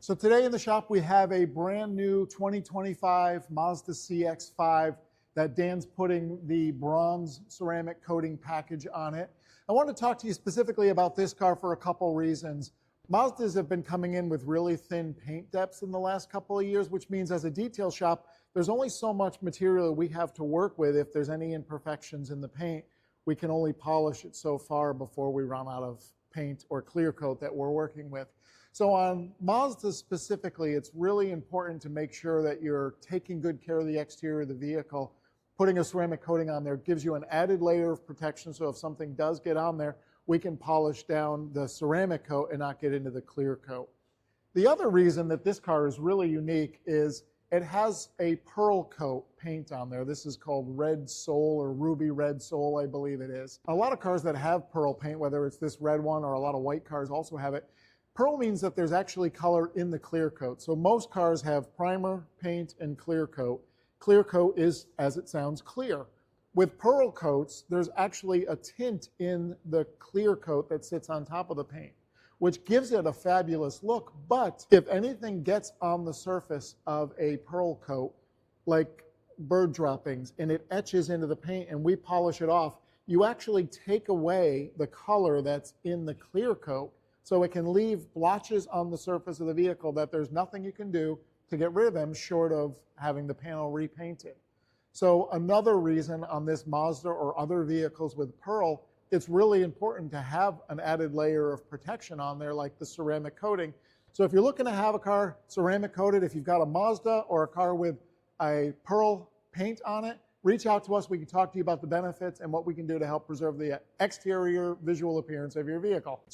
So today in the shop we have a brand new 2025 Mazda CX-5 that Dan's putting the bronze ceramic coating package on it. I want to talk to you specifically about this car for a couple reasons. Mazdas have been coming in with really thin paint depths in the last couple of years, which means as a detail shop, there's only so much material we have to work with. If there's any imperfections in the paint, we can only polish it so far before we run out of paint or clear coat that we're working with. So on Mazda specifically, it's really important to make sure that you're taking good care of the exterior of the vehicle. Putting a ceramic coating on there gives you an added layer of protection, so if something does get on there, we can polish down the ceramic coat and not get into the clear coat. The other reason that this car is really unique is it has a pearl coat paint on there. This is called Red Soul or Ruby Red Soul, I believe it is. A lot of cars that have pearl paint, whether it's this red one or a lot of white cars also have it, pearl means that there's actually color in the clear coat. So most cars have primer, paint, and clear coat. Clear coat is, as it sounds, clear. With pearl coats, there's actually a tint in the clear coat that sits on top of the paint, which gives it a fabulous look. But if anything gets on the surface of a pearl coat, like bird droppings, and it etches into the paint and we polish it off, you actually take away the color that's in the clear coat. So it can leave blotches on the surface of the vehicle that there's nothing you can do to get rid of them short of having the panel repainted. So another reason on this Mazda or other vehicles with pearl, it's really important to have an added layer of protection on there like the ceramic coating. So if you're looking to have a car ceramic coated, if you've got a Mazda or a car with a pearl paint on it, reach out to us. We can talk to you about the benefits and what we can do to help preserve the exterior visual appearance of your vehicle.